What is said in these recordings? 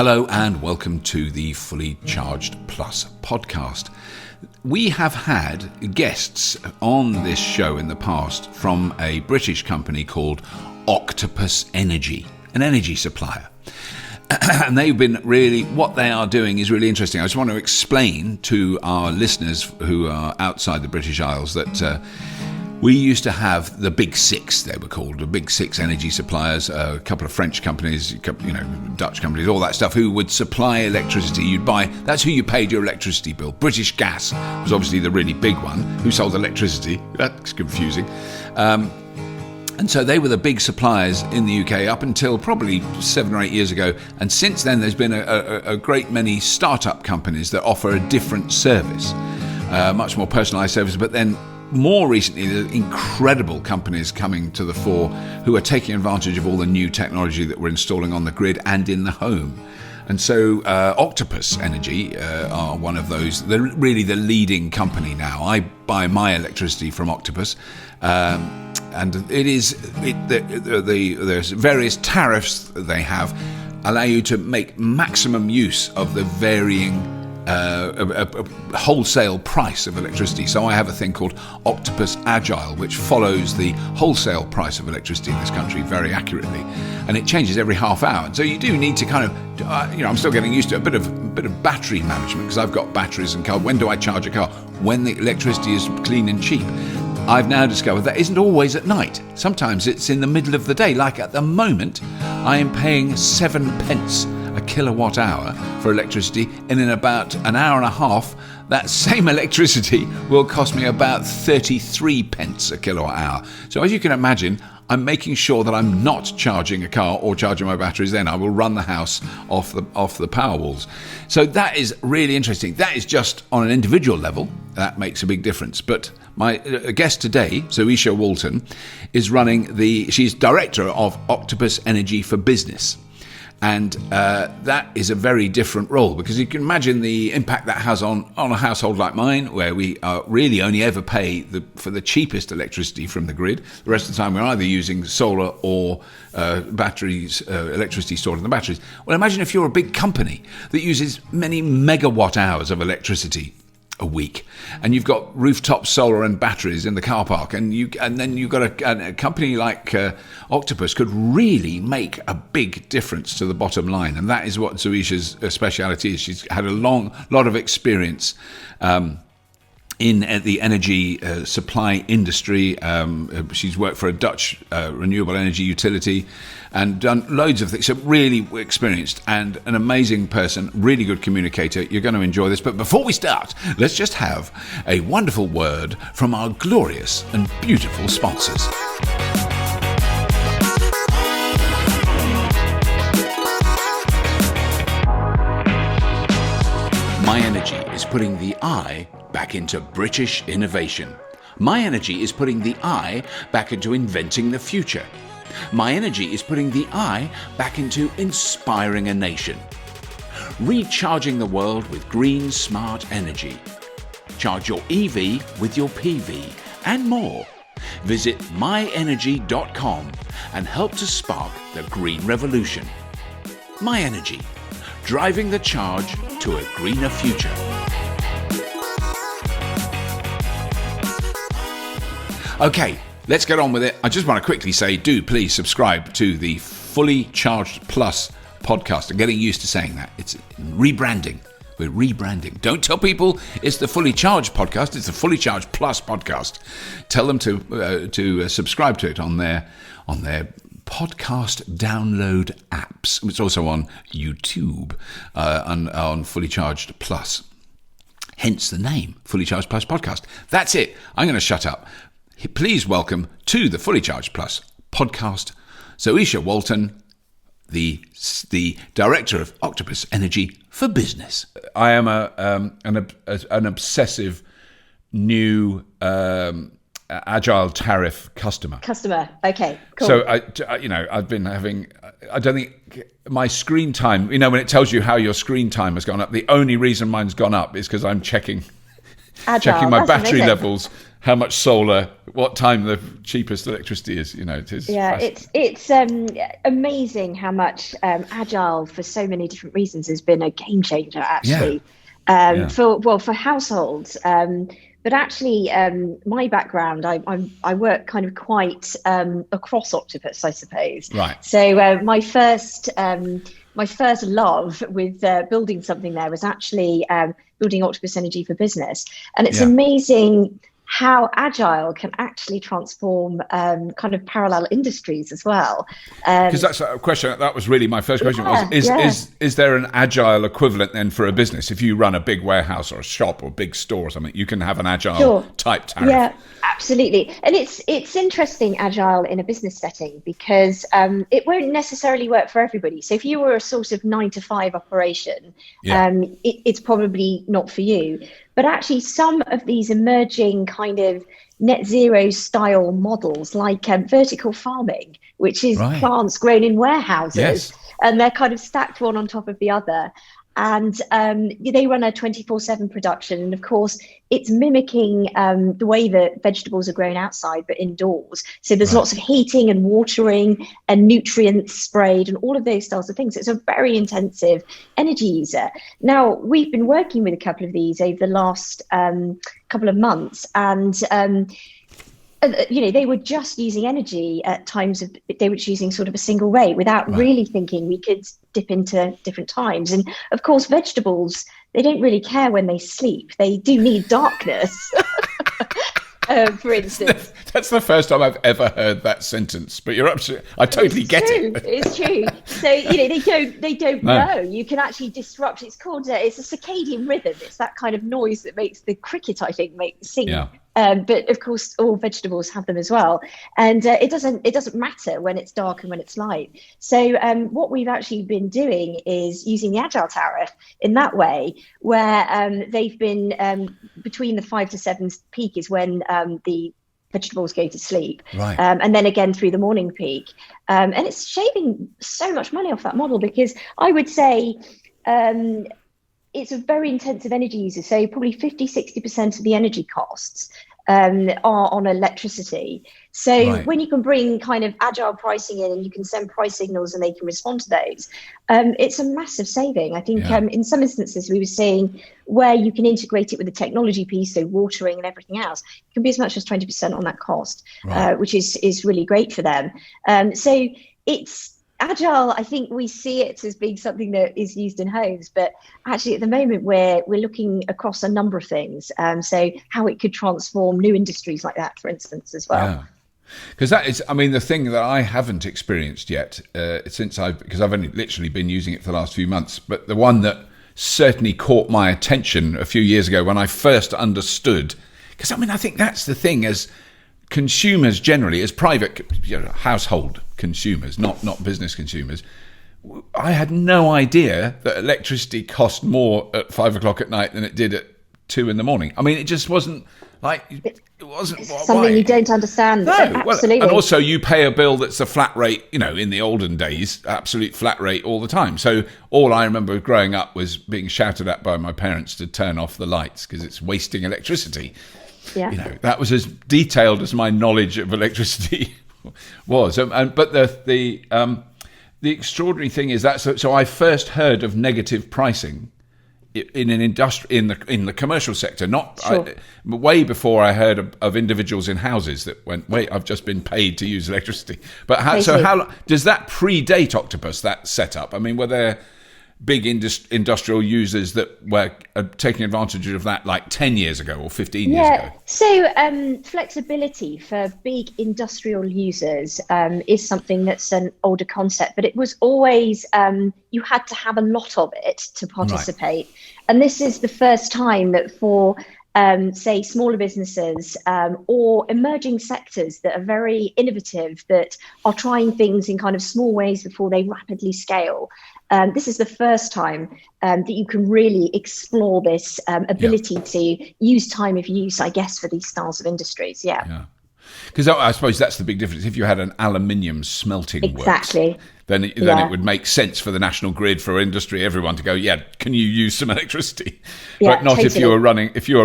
Hello and welcome to the Fully Charged Plus podcast. We have had guests on this show in the past from a British company called Octopus Energy, an energy supplier. And they've been what they are doing is really interesting. I just want to explain to our listeners who are outside the British Isles that we used to have the Big Six, they were called, the Big Six energy suppliers, a couple of French companies, Dutch companies, all that stuff, who would supply electricity. You'd buy, that's who you paid your electricity bill. British Gas was obviously the really big one, who sold electricity. That's confusing. And so they were the big suppliers in the UK up until probably 7 or 8 years ago. And since then, there's been a great many startup companies that offer a different service, much more personalised service. But then more recently, there are incredible companies coming to the fore who are taking advantage of all the new technology that we're installing on the grid and in the home. And so Octopus Energy are one of those. They're really the leading company now. I buy my electricity from Octopus. And there's various tariffs that they have allow you to make maximum use of the varying wholesale price of electricity. So I have a thing called Octopus Agile, which follows the wholesale price of electricity in this country very accurately, and it changes every half hour. And so you do need to kind of, I'm still getting used to a bit of battery management, because I've got batteries and car. When do I charge a car? When the electricity is clean and cheap. I've now discovered that isn't always at night. Sometimes it's in the middle of the day. Like at the moment, I am paying 7 pence a kilowatt hour for electricity, and in about an hour and a half, that same electricity will cost me about 33 pence a kilowatt hour. So as you can imagine, I'm making sure that I'm not charging a car or charging my batteries. Then I will run the house off the power walls. So that is really interesting. That is just on an individual level. That makes a big difference. But my guest today, Zoisa Walton, is she's director of Octopus Energy for Business. And that is a very different role, because you can imagine the impact that has on a household like mine, where we really only ever pay for the cheapest electricity from the grid. The rest of the time we're either using solar or batteries, electricity stored in the batteries. Well, imagine if you're a big company that uses many megawatt hours of electricity a week, and you've got rooftop solar and batteries in the car park, and then you've got a company like Octopus could really make a big difference to the bottom line. And that is what Zoisa's speciality is. She's had a lot of experience in the energy supply industry. She's worked for a Dutch renewable energy utility and done loads of things. So really experienced and an amazing person, really good communicator. You're going to enjoy this. But before we start, let's just have a wonderful word from our glorious and beautiful sponsors. My Energy is putting the I back into British innovation. My Energy is putting the I back into inventing the future. My Energy is putting the I back into inspiring a nation. Recharging the world with green, smart energy. Charge your EV with your PV and more. Visit myenergy.com and help to spark the green revolution. My Energy, driving the charge to a greener future. Okay, let's get on with it. I just want to quickly say, do please subscribe to the Fully Charged Plus podcast. I'm getting used to saying that. It's rebranding. We're rebranding. Don't tell people it's the Fully Charged podcast. It's the Fully Charged Plus podcast. Tell them to subscribe to it on their podcast download apps. It's also on YouTube, on Fully Charged Plus. Hence the name, Fully Charged Plus podcast. That's it. I'm going to shut up. Please welcome to the Fully Charged Plus podcast, Zoisa Walton, the director of Octopus Energy for Business. I am an obsessive new Agile tariff customer. Okay, cool. So I've been having. I don't think my screen time. When it tells you how your screen time has gone up, the only reason mine's gone up is because I'm checking my battery levels how much solar, what time the cheapest electricity is. It is. Yeah, it's amazing how much Agile, for so many different reasons, has been a game changer, actually. Yeah. For households. But actually, my background, I work kind of quite across Octopus, I suppose. Right. So my first love with building something there was actually building Octopus Energy for Business, and it's amazing how Agile can actually transform kind of parallel industries as well. Because that's a question, that was really my first question, is there an Agile equivalent then for a business? If you run a big warehouse or a shop or a big store or something, you can have an Agile type tariff. Yeah, absolutely. And it's interesting, Agile in a business setting, because it won't necessarily work for everybody. So if you were a sort of 9-to-5 operation, it's probably not for you. But actually, some of these emerging kind of net zero style models, like vertical farming, which is plants grown in warehouses, and they're kind of stacked one on top of the other. And they run a 24/7 production. And of course, it's mimicking the way that vegetables are grown outside, but indoors. So there's lots of heating and watering and nutrients sprayed and all of those styles of things. It's a very intensive energy user. Now, we've been working with a couple of these over the last couple of months, and they were just using energy at times they were using sort of a single rate without really thinking we could dip into different times. And of course, vegetables, they don't really care when they sleep. They do need darkness. For instance, that's the first time I've ever heard that sentence. But you're absolutely, I totally get it. It's true. So they don't know. You can actually disrupt. It's called it's a circadian rhythm. It's that kind of noise that makes the cricket, I think, sing. Yeah. But of course, all vegetables have them as well, and it doesn't matter when it's dark and when it's light. So what we've actually been doing is using the Agile tariff in that way, where they've been between the 5 to 7 peak is when the vegetables go to sleep, and then again through the morning peak, and it's shaving so much money off that model, because I would say it's a very intensive energy user. So probably 50-60% of the energy costs are on electricity. So when you can bring kind of Agile pricing in, and you can send price signals and they can respond to those, it's a massive saving. I think in some instances we were seeing where you can integrate it with the technology piece, so watering and everything else, it can be as much as 20% on that cost, which is really great for them. So it's Agile, I think we see it as being something that is used in homes, but actually at the moment we're looking across a number of things. So how it could transform new industries like that, for instance, as well. Yeah. Because that is, I mean, the thing that I haven't experienced yet, because I've only literally been using it for the last few months, but the one that certainly caught my attention a few years ago when I first understood, because I mean, I think that's the thing as consumers generally, as private household consumers, not business consumers, I had no idea that electricity cost more at 5 o'clock at night than it did at 2 in the morning. I mean, it just wasn't like, it wasn't something you don't understand. No, absolutely. Well, and also you pay a bill that's a flat rate, in the olden days, absolute flat rate all the time. So all I remember growing up was being shouted at by my parents to turn off the lights because it's wasting electricity. Yeah. That was as detailed as my knowledge of electricity was. But the extraordinary thing is that so I first heard of negative pricing in in the commercial sector, way before I heard of individuals in houses that went, wait, I've just been paid to use electricity. But how does that predate Octopus, that setup? I mean, were there big industrial users that were taking advantage of that like 10 years ago or 15 years ago? So flexibility for big industrial users is something that's an older concept, but it was always you had to have a lot of it to participate. And this is the first time that for say smaller businesses or emerging sectors that are very innovative, that are trying things in kind of small ways before they rapidly scale. This is the first time that you can really explore this ability to use time of use, I guess, for these styles of industries. Yeah. Because I suppose that's the big difference. If you had an aluminium smelting works, then it would make sense for the national grid, for industry, everyone to go, can you use some electricity? But not if you were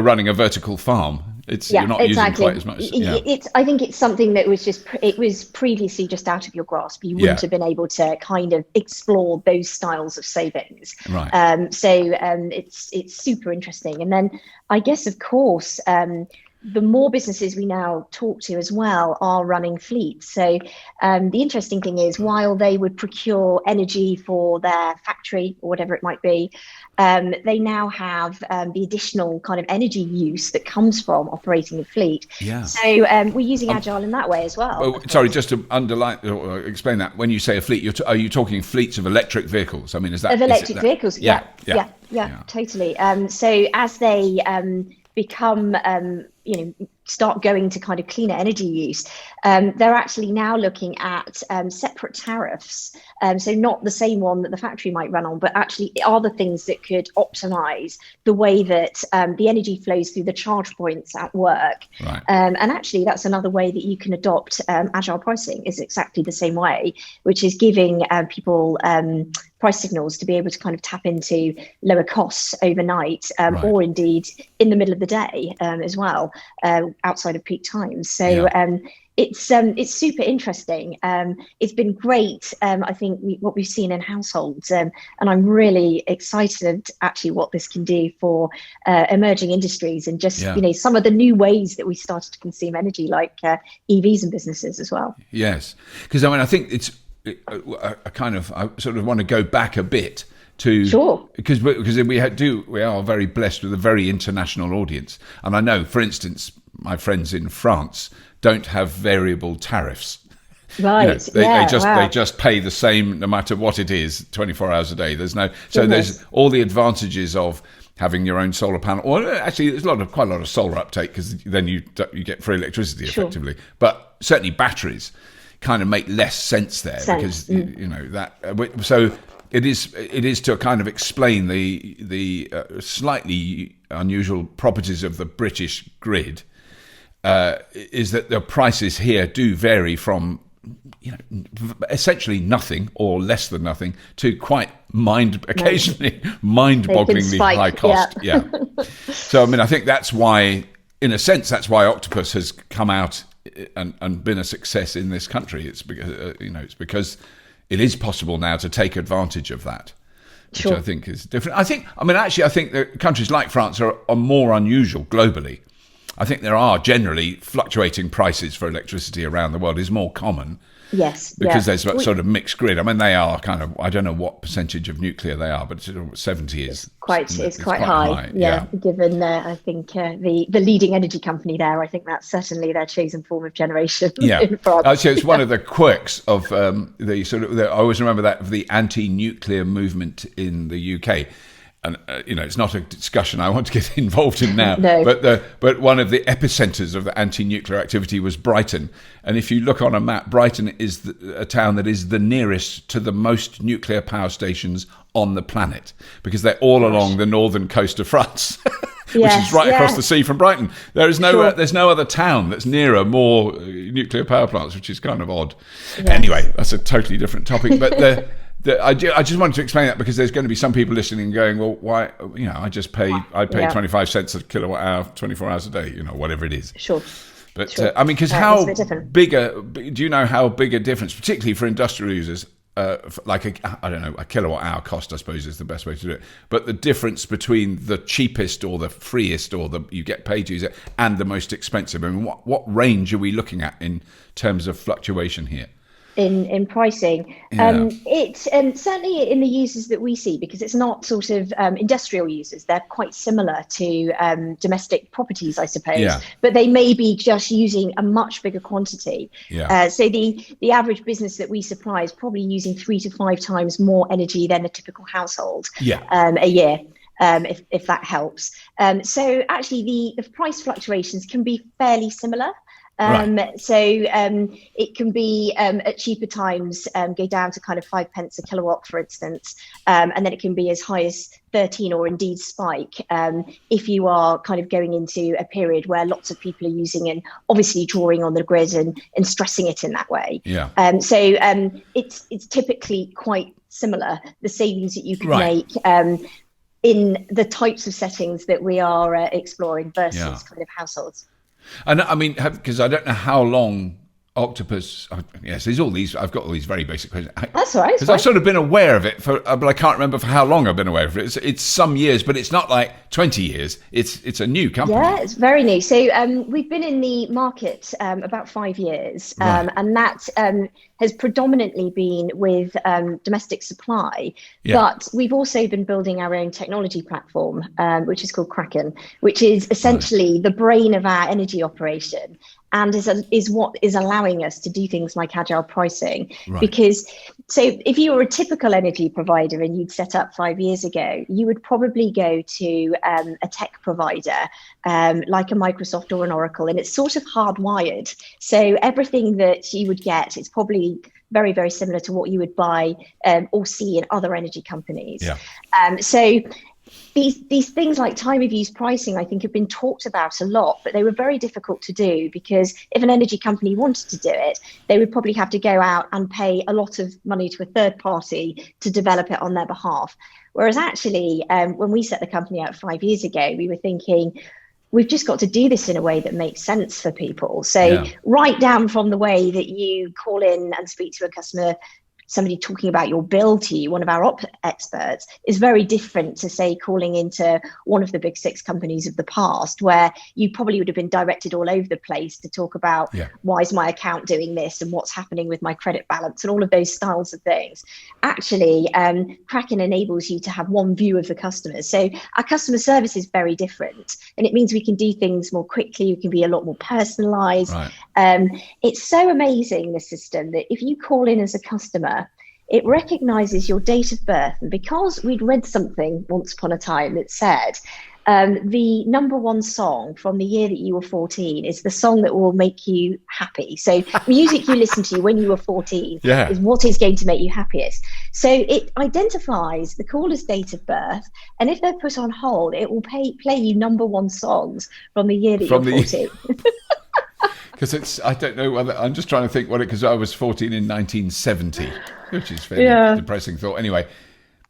running a vertical farm. You're not using quite as much. I think it's something that was it was previously just out of your grasp. You wouldn't have been able to kind of explore those styles of savings. Right. It's super interesting. And then I guess, of course, the more businesses we now talk to as well are running fleets. So the interesting thing is, while they would procure energy for their factory or whatever it might be, they now have the additional kind of energy use that comes from operating a fleet. Yeah. So we're using Agile in that way as well. Sorry, just to underline or explain that, when you say a fleet, are you talking fleets of electric vehicles? I mean, is that of electric vehicles? Yeah, totally. So as they become start going to kind of cleaner energy use, they're actually now looking at separate tariffs. So not the same one that the factory might run on, but actually are the things that could optimize the way that the energy flows through the charge points at work. Right. And actually, that's another way that you can adopt agile pricing, is exactly the same way, which is giving people price signals to be able to kind of tap into lower costs overnight, or indeed in the middle of the day as well, outside of peak times. So it's super interesting. It's been great. I think what we've seen in households, and I'm really excited actually what this can do for emerging industries, and just some of the new ways that we started to consume energy, like EVs and businesses as well. Yes, because I mean, I think I sort of want to go back a bit to because we are very blessed with a very international audience, and I know, for instance, my friends in France don't have variable tariffs. Right. They just pay the same no matter what it is, 24 hours a day. There's all the advantages of having your own solar panel. Or actually, there's quite a lot of solar uptake, because then you get free electricity effectively. But certainly batteries kind of make less sense there because so it is to kind of explain the slightly unusual properties of the British grid. Is that the prices here do vary from essentially nothing or less than nothing to quite occasionally mind-bogglingly high cost. Yeah. So I mean, I think that's why, in a sense, that's why Octopus has come out and been a success in this country. It's because it's because it is possible now to take advantage of that, which I think is different. I think that countries like France are more unusual globally. I think there are generally fluctuating prices for electricity around the world is more common. Yes. Because there's that sort of mixed grid. I mean, they are kind of, I don't know what percentage of nuclear they are, but 70 is quite high. Yeah. Given, I think, the leading energy company there, I think that's certainly their chosen form of generation. Yeah. In France. So it's one of the quirks of I always remember that of the anti-nuclear movement in the UK. And it's not a discussion I want to get involved in now. No. But one of the epicenters of the anti-nuclear activity was Brighton. And if you look on a map, Brighton is a town that is the nearest to the most nuclear power stations on the planet, because they're all along the northern coast of France, which is right across the sea from Brighton. There's no other town that's nearer more nuclear power plants, which is kind of odd. Yes. Anyway, that's a totally different topic. But I just wanted to explain that, because there's going to be some people listening going, well, why? I pay 25 cents a kilowatt hour, 24 hours a day, whatever it is. Sure. But I mean, because do you know how big a difference, particularly for industrial users, like a kilowatt hour cost, I suppose, is the best way to do it. But the difference between the cheapest or the freest or you get paid to use it and the most expensive. I mean, what range are we looking at in terms of fluctuation here? In pricing, it's certainly in the users that we see, because it's not sort of industrial users. They're quite similar to domestic properties, I suppose, but they may be just using a much bigger quantity. So the average business that we supply is probably using 3 to 5 times more energy than a typical household a year. If that helps. So actually the price fluctuations can be fairly similar. So it can be at cheaper times go down to kind of 5 pence a kilowatt, for instance, and then it can be as high as 13 or indeed spike if you are kind of going into a period where lots of people are using and obviously drawing on the grid and stressing it in that way. So it's typically quite similar, the savings that you can make in the types of settings that we are exploring versus kind of households. And I mean, because I don't know how long Octopus. Yes, there's all these. I've got all these very basic questions. That's all right. Because I've sort of been aware of it but I can't remember for how long I've been aware of it. It's some years, but it's not like 20 years. It's a new company. Yeah, it's very new. So we've been in the market about 5 years, and that has predominantly been with domestic supply. Yeah. But we've also been building our own technology platform, which is called Kraken, which is essentially the brain of our energy operation. And is what is allowing us to do things like agile pricing. Right. Because so if you were a typical energy provider and you'd set up 5 years ago, you would probably go to a tech provider like a Microsoft or an Oracle, and it's sort of hardwired. So everything that you would get is probably very, very similar to what you would buy or see in other energy companies. Yeah. So these things like time of use pricing, I think, have been talked about a lot, but they were very difficult to do because if an energy company wanted to do it, they would probably have to go out and pay a lot of money to a third party to develop it on their behalf. Whereas actually, when we set the company out 5 years ago, we were thinking, we've just got to do this in a way that makes sense for people. So right down from the way that you call in and speak to a customer, somebody talking about your bill to you, one of our op experts, is very different to, say, calling into one of the big 6 companies of the past, where you probably would have been directed all over the place to talk about why is my account doing this and what's happening with my credit balance and all of those styles of things. Actually, Kraken enables you to have one view of the customers. So our customer service is very different, and it means we can do things more quickly. We can be a lot more personalized. Right. It's so amazing, the system, that if you call in as a customer, it recognizes your date of birth. And because we'd read something once upon a time that said the number 1 song from the year that you were 14 is the song that will make you happy. So music you listened to when you were 14 is what is going to make you happiest. So it identifies the caller's date of birth, and if they're put on hold, it will play you number 1 songs from the year that you're 14. Because I don't know whether, I'm just trying to think because I was 14 in 1970, which is a fairly depressing thought. Anyway,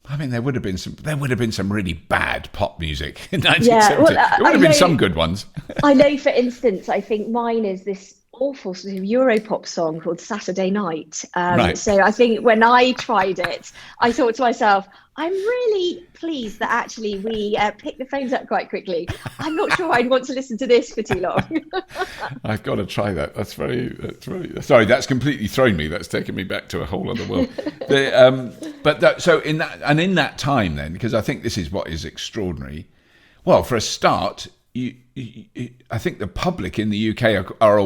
I mean, there would have been some really bad pop music in 1970. There would have been some good ones. I know, for instance, I think mine is this awful sort of Europop song called Saturday Night. Right. So I think when I tried it, I thought to myself, I'm really pleased that actually we picked the phones up quite quickly. I'm not sure I'd want to listen to this for too long. I've got to try that. That's very sorry. That's completely thrown me. That's taken me back to a whole other world. So in that time then, because I think this is what is extraordinary. Well, for a start, I think the public in the UK are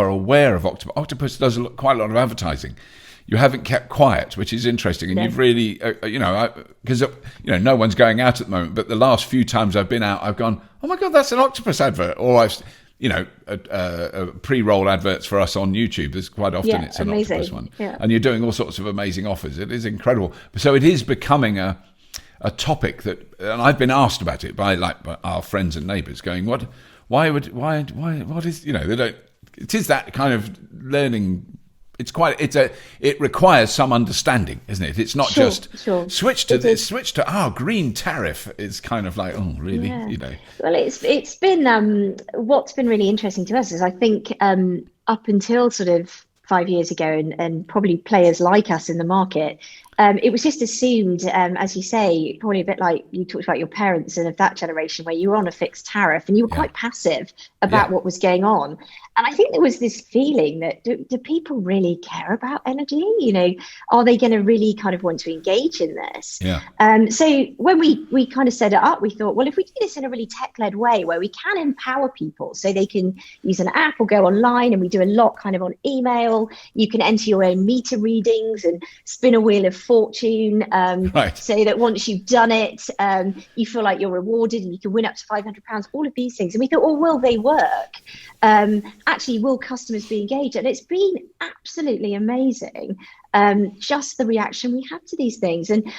aware of Octopus. Octopus does quite a lot of advertising. You haven't kept quiet, which is interesting, and you've really, because no one's going out at the moment. But the last few times I've been out, I've gone, oh my God, that's an Octopus advert, or I've, pre-roll adverts for us on YouTube. There's quite often it's an amazing Octopus one, and you're doing all sorts of amazing offers. It is incredible. So it is becoming a topic that, and I've been asked about it by our friends and neighbours, going, what is, they don't. It is that kind of learning. It requires some understanding, isn't it? It's not just switch to green tariff is kind of like, oh really, Well, it's been what's been really interesting to us is, I think, up until sort of 5 years ago, and probably players like us in the market, it was just assumed, as you say, probably a bit like you talked about your parents and of that generation, where you were on a fixed tariff and you were quite passive about what was going on. And I think there was this feeling that do people really care about energy? Are they going to really kind of want to engage in this? So when we kind of set it up, we thought, well, if we do this in a really tech-led way where we can empower people so they can use an app or go online, and we do a lot kind of on email, you can enter your own meter readings and spin a wheel of fortune, so that once you've done it, you feel like you're rewarded and you can win up to £500, all of these things. And we thought, well, will they work? Actually, will customers be engaged? And it's been absolutely amazing, just the reaction we have to these things. And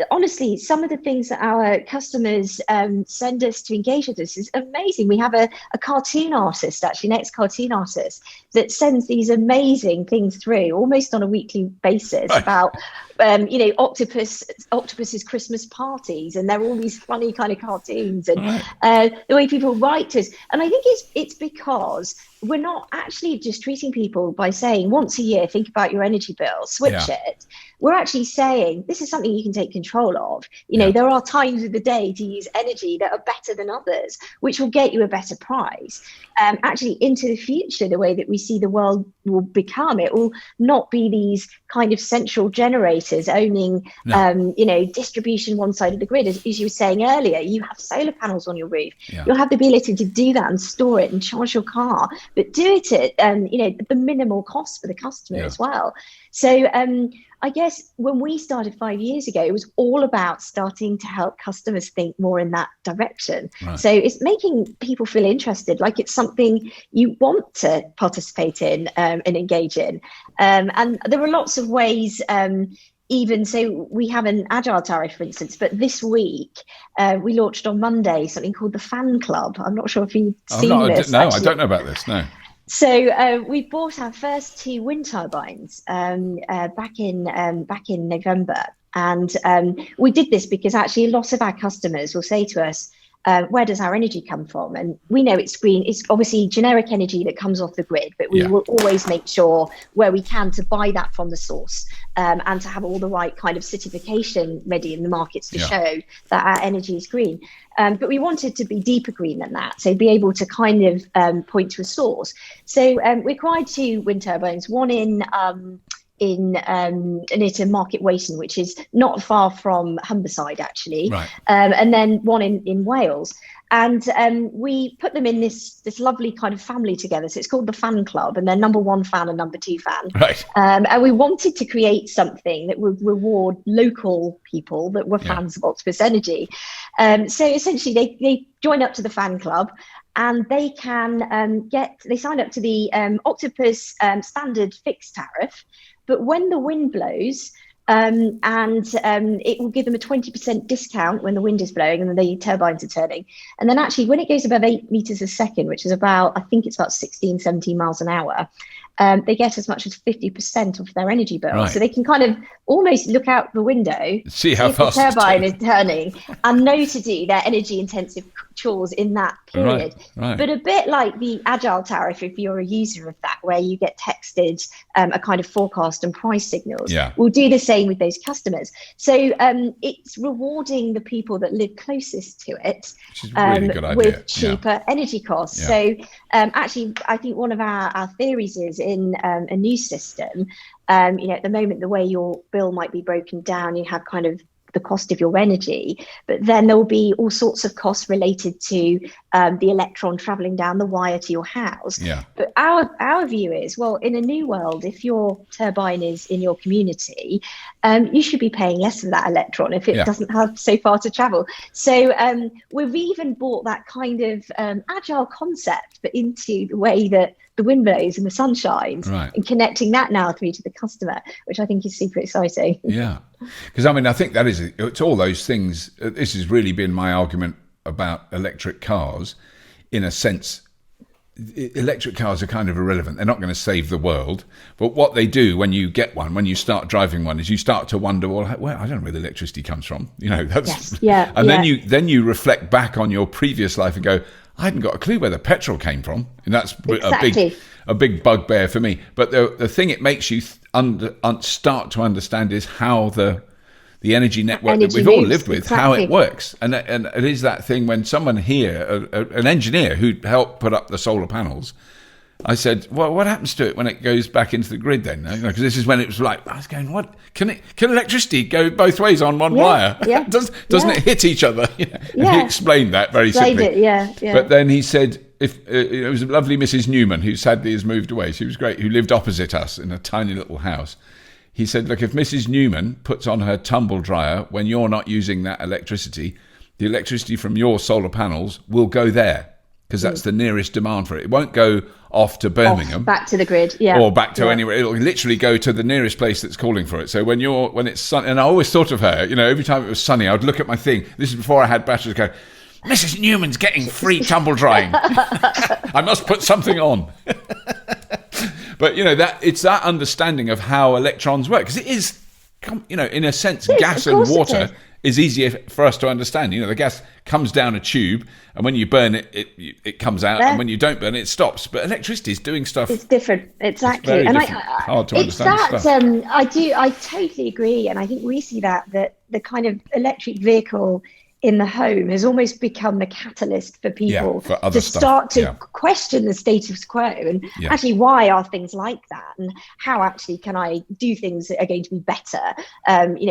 honestly, some of the things that our customers send us to engage with us is amazing. We have a cartoon artist, actually, an ex-cartoon artist, that sends these amazing things through almost on a weekly basis about octopus's Christmas parties, and they're all these funny kind of cartoons, and the way people write to us. And I think it's because we're not actually just treating people by saying once a year, think about your energy bill, switch it. We're actually saying this is something you can take control of. There are times of the day to use energy that are better than others, which will get you a better price. Actually, into the future, the way that we see the world will become, it will not be these kind of central generators owning, distribution one side of the grid. As you were saying earlier, you have solar panels on your roof. You'll have the ability to do that and store it and charge your car, but do it at the minimal cost for the customer as well. So I guess when we started 5 years ago, it was all about starting to help customers think more in that direction. So it's making people feel interested, like it's something you want to participate in and engage in. And there are lots of ways. Even so, we have an Agile tariff, for instance, but this week we launched on Monday something called the Fan Club. I'm not sure if you've seen this. No, I don't know about this. No. So we bought our first 2 wind turbines back in November, and we did this because actually a lot of our customers will say to us, where does our energy come from? And we know it's green. It's obviously generic energy that comes off the grid, but we will always make sure where we can to buy that from the source, and to have all the right kind of certification ready in the markets to show that our energy is green. But we wanted to be deeper green than that, so be able to kind of point to a source. So we acquired 2 wind turbines, one in Market Waiting, which is not far from Humberside, actually, and then one in Wales. And we put them in this lovely kind of family together. So it's called the Fan Club, and they're number 1 fan and number 2 fan. And we wanted to create something that would reward local people that were fans of Octopus Energy. So essentially, they join up to the Fan Club, and they can they sign up to the Octopus standard fixed tariff. But when the wind blows, it will give them a 20% discount when the wind is blowing and the turbines are turning. And then actually when it goes above 8 meters a second, which is about 16, 17 miles an hour, they get as much as 50% of their energy bill. So they can kind of almost look out the window, see how fast the turbine is turning, and know to do their energy intensive chores in that period. But a bit like the Agile tariff, if you're a user of that, where you get texted a kind of forecast and price signals, we'll do the same with those customers. So it's rewarding the people that live closest to it, which is a really good idea, with cheaper energy costs. So actually, I think one of our theories is in a new system, at the moment, the way your bill might be broken down, you have kind of the cost of your energy, but then there will be all sorts of costs related to the electron traveling down the wire to your house. But our view is, well, in a new world, if your turbine is in your community, you should be paying less for that electron if it doesn't have so far to travel. So we've even brought that kind of agile concept, but into the way that the wind blows and the sun shines, and connecting that now through to the customer, which I think is super exciting. Because I think that it's all those things. This has really been my argument about electric cars. In a sense, electric cars are kind of irrelevant. They're not going to save the world. But what they do when you get one, when you start driving one, is you start to wonder, well, I don't know where the electricity comes from. That's then you reflect back on your previous life and go, I hadn't got a clue where the petrol came from. And that's a big bugbear for me. But the thing it makes you start to understand is how the energy network that we've all lived with, how it works. And it is that thing when someone here, an engineer who helped put up the solar panels, I said, well, what happens to it when it goes back into the grid then? Because this is when it was like, I was going, what? Can electricity go both ways on one wire? Doesn't it hit each other? And he explained that very simply. But then he said, it was a lovely Mrs. Newman, who sadly has moved away. She was great, who lived opposite us in a tiny little house. He said, look, if Mrs. Newman puts on her tumble dryer when you're not using that electricity, the electricity from your solar panels will go there. because that's the nearest demand for it. It won't go off to Birmingham, back to the grid, or back to anywhere. It'll literally go to the nearest place that's calling for it. So when it's sunny, and I always thought of her, every time it was sunny, I'd look at my thing. This is before I had batteries. Go, Mrs. Newman's getting free tumble drying. I must put something on. But that it's that understanding of how electrons work, because it is, in a sense, gas and water is easier for us to understand. The gas comes down a tube, and when you burn it, it comes out, and when you don't burn it, it stops. But electricity is doing stuff. It's different, exactly. It's very different. Hard to understand stuff. I totally agree, and I think we see that the kind of electric vehicle in the home has almost become the catalyst for people to start to question the status quo and actually why are things like that, and how actually can I do things that are going to be better,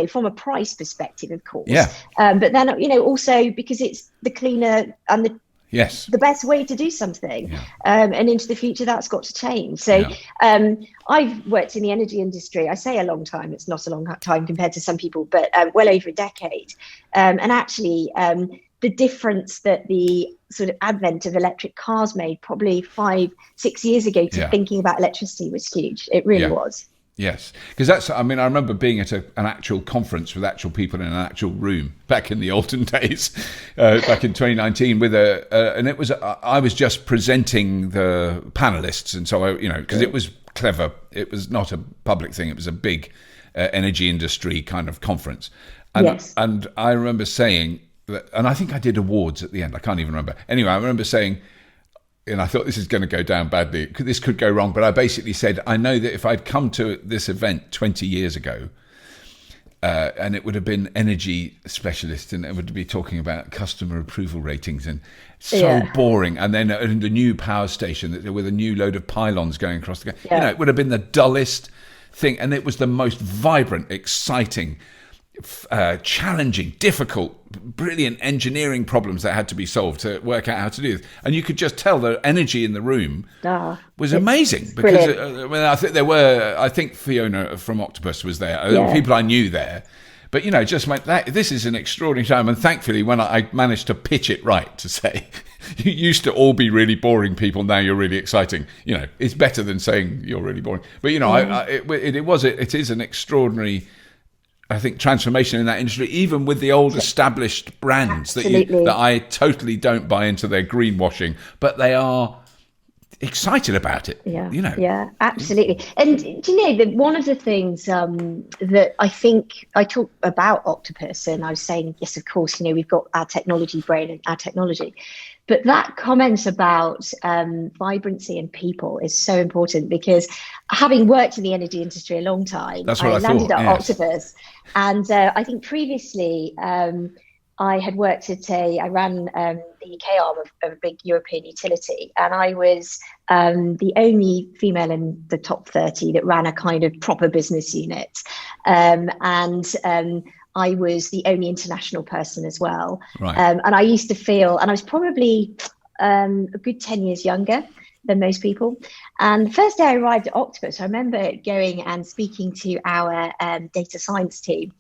from a price perspective, of course. But then, also because it's the cleaner and the best way to do something. And into the future, that's got to change. So I've worked in the energy industry. I say a long time, it's not a long time compared to some people, but well over a decade. And actually, the difference that the sort of advent of electric cars made probably 5-6 years ago to thinking about electricity was huge. It really was. Yes, because I remember being at an actual conference with actual people in an actual room back in the olden days, back in 2019 and it was, I was just presenting the panelists. And so because it was clever, it was not a public thing. It was a big energy industry kind of conference. And I remember saying that, and I think I did awards at the end. I can't even remember. Anyway, I remember saying, and I thought this is going to go down badly. This could go wrong. But I basically said, I know that if I'd come to this event 20 years ago, and it would have been energy specialist, and it would be talking about customer approval ratings, and so boring. And then the new power station with a new load of pylons going across the it would have been the dullest thing. And it was the most vibrant, exciting, challenging, difficult, brilliant engineering problems that had to be solved to work out how to do this. And you could just tell the energy in the room was amazing, because I think Fiona from Octopus was there. There were people I knew there, but just like that, this is an extraordinary time. And thankfully, when I managed to pitch it right, to say, you used to all be really boring people, now you're really exciting. It's better than saying you're really boring. But it is an extraordinary, I think, transformation in that industry, even with the old established brands that I totally don't buy into their greenwashing, but they are excited about it. Yeah, absolutely. And do you know that one of the things that I think I talked about Octopus, and I was saying, yes, of course, we've got our technology brain and our technology, but that comment about vibrancy and people is so important, because having worked in the energy industry a long time, I landed at Octopus. And I think previously I had worked I ran the UK arm of a big European utility, and I was the only female in the top 30 that ran a kind of proper business unit. And I was the only international person as well. Right. And I used to feel, and I was probably a good 10 years younger than most people. And the first day I arrived at Octopus, I remember going and speaking to our data science team.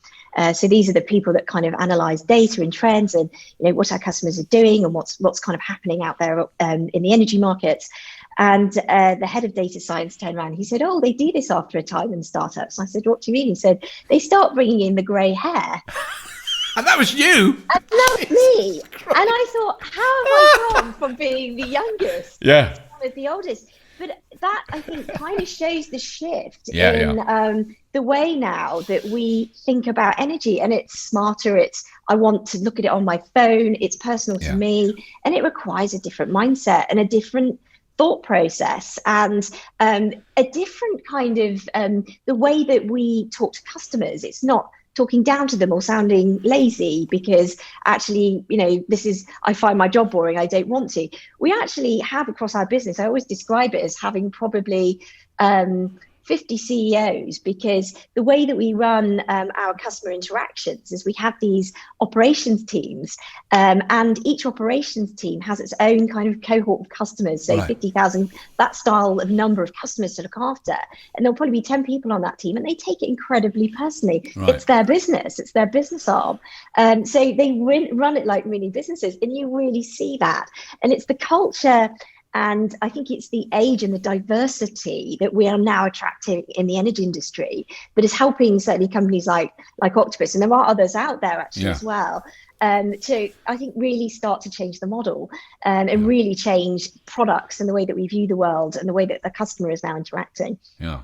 So these are the people that kind of analyze data and trends, and what our customers are doing, and what's kind of happening out there in the energy markets. And the head of data science turned around. He said, "Oh, they do this after a time in startups." And I said, "What do you mean?" He said, "They start bringing in the grey hair." And that was you. And that was me. And I thought, how have I gone from being the youngest to the oldest? But that, I think, kind of shows the shift in the way now that we think about energy. And it's smarter. I want to look at it on my phone. It's personal to me. And it requires a different mindset and a different thought process, and a different kind of the way that we talk to customers. It's not talking down to them or sounding lazy, because actually, I find my job boring, I don't want to. We actually have across our business, I always describe it as having probably 5 50 CEOs, because the way that we run our customer interactions is we have these operations teams, and each operations team has its own kind of cohort of customers, so 50,000, that style of number of customers to look after. And there'll probably be 10 people on that team, and they take it incredibly personally. It's their business, it's their business arm. So they run it like mini businesses, and you really see that. And it's the culture, and I think it's the age and the diversity that we are now attracting in the energy industry that is helping certainly companies like Octopus, and there are others out there actually as well, to, I think, really start to change the model, and really change products and the way that we view the world and the way that the customer is now interacting. Yeah.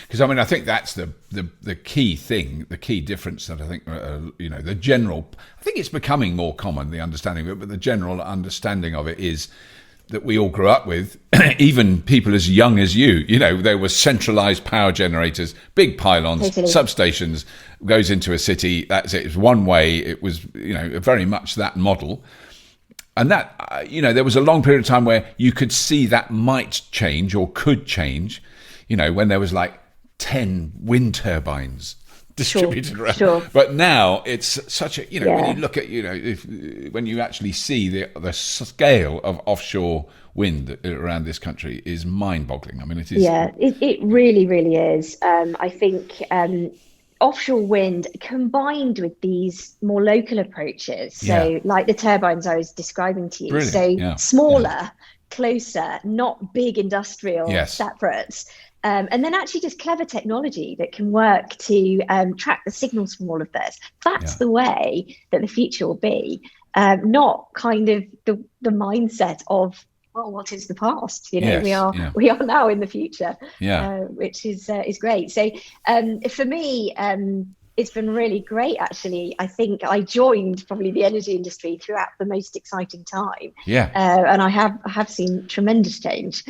Because I think that's the key thing, the key difference that I think, the general, I think it's becoming more common, the understanding of it, but the general understanding of it is that we all grew up with, even people as young as you, there were centralized power generators, big pylons, substations, goes into a city, that's it. It was one way. It was, very much that model. And that, there was a long period of time where you could see that might change or could change, when there was like 10 wind turbines distributed around. Sure. But now it's such a, when you look at, when you actually see the scale of offshore wind around this country is mind-boggling. I mean, it is. Yeah, it really, really is. I think offshore wind combined with these more local approaches, so like the turbines I was describing to you, smaller, closer, not big industrial, separate. And then actually just clever technology that can work to track the signals from all of this. That's the way that the future will be, not kind of the mindset of, well, what is the past? We are now in the future, which is great. So for me, it's been really great, actually. I think I joined probably the energy industry throughout the most exciting time. And I have seen tremendous change,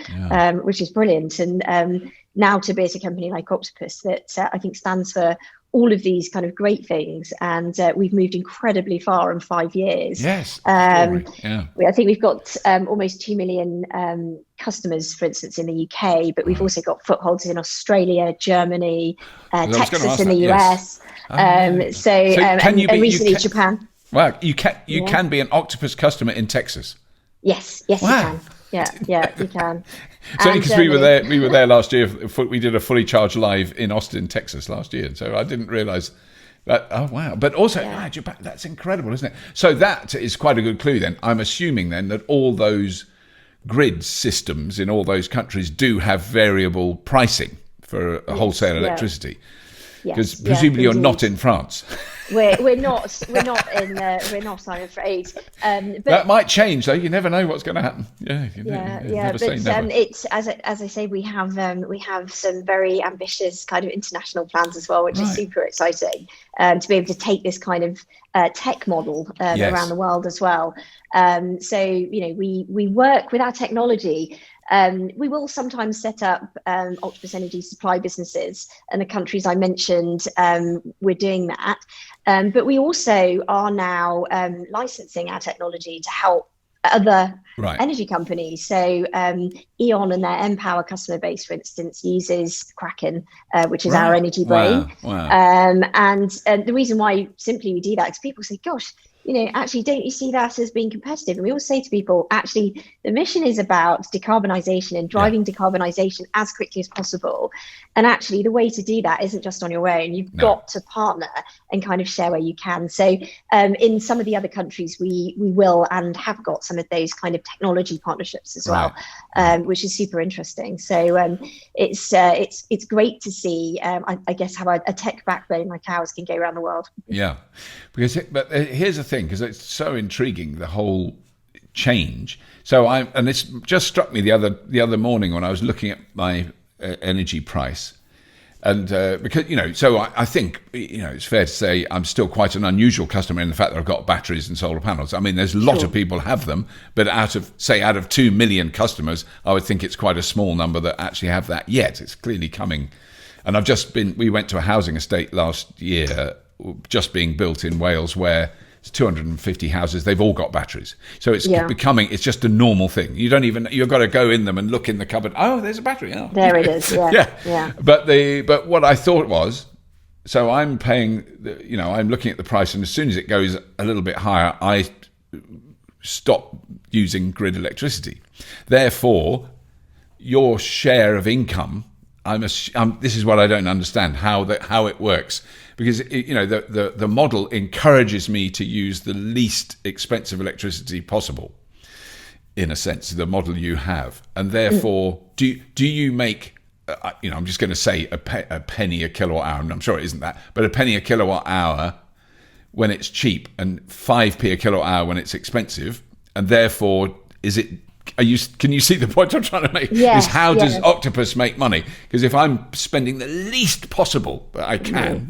which is brilliant. And now to be at a company like Octopus that I think stands for all of these kind of great things, and we've moved incredibly far in 5 years. I think we've got almost 2 million customers, for instance, in the UK, but we've also got footholds in Australia, Germany, Texas in the US, and recently Japan. Wow, you can be an Octopus customer in Texas. Yes, you can. Yeah, you can. Certainly, because we were there last year. We did a fully charged live in Austin, Texas last year, so I didn't realise that. Oh wow! But also, Japan, that's incredible, isn't it? So that is quite a good clue. Then I'm assuming then that all those grid systems in all those countries do have variable pricing for wholesale electricity. Because presumably you're not in France. We're not I'm afraid. But that might change though. You never know what's going to happen. But it's as I say, we have some very ambitious kind of international plans as well, which is super exciting, to be able to take this kind of tech model around the world as well. So we work with our technology. We will sometimes set up Octopus Energy supply businesses in the countries I mentioned. We're doing that. But we also are now licensing our technology to help other energy companies. So E.ON and their Empower customer base, for instance, uses Kraken, which is our energy brain. Wow. And the reason why simply we do that is people say, gosh, actually, don't you see that as being competitive? And we always say to people, actually, the mission is about decarbonisation and driving decarbonisation as quickly as possible. And actually, the way to do that isn't just on your own. You've got to partner and kind of share where you can. So in some of the other countries, we will and have got some of those kind of technology partnerships as well, which is super interesting. So it's great to see, I guess, how a tech backbone like ours can go around the world. Yeah, but here's the thing, because it's so intriguing, the whole change. So and this just struck me the other morning when I was looking at my energy price, and because so I think it's fair to say I'm still quite an unusual customer in the fact that I've got batteries and solar panels. I mean, there's a lot of people have them, but out of 2 million customers, I would think it's quite a small number that actually have that yet. It's clearly coming. And we went to a housing estate last year just being built in Wales where 250 houses, they've all got batteries. So it's it's just a normal thing. You've got to go in them and look in the cupboard. Oh, there's a battery. Oh. There it is. Yeah. But what I thought was, so I'm paying, I'm looking at the price, and as soon as it goes a little bit higher, I stop using grid electricity. Therefore, your share of income, this is what I don't understand, how it works. Because the model encourages me to use the least expensive electricity possible, in a sense, the model you have. And therefore, do you make, I'm just going to say a penny a kilowatt hour, and I'm sure it isn't that, but a penny a kilowatt hour when it's cheap and 5p a kilowatt hour when it's expensive, and therefore can you see the point I'm trying to make? Yes, how does Octopus make money? Because if I'm spending the least possible that I can,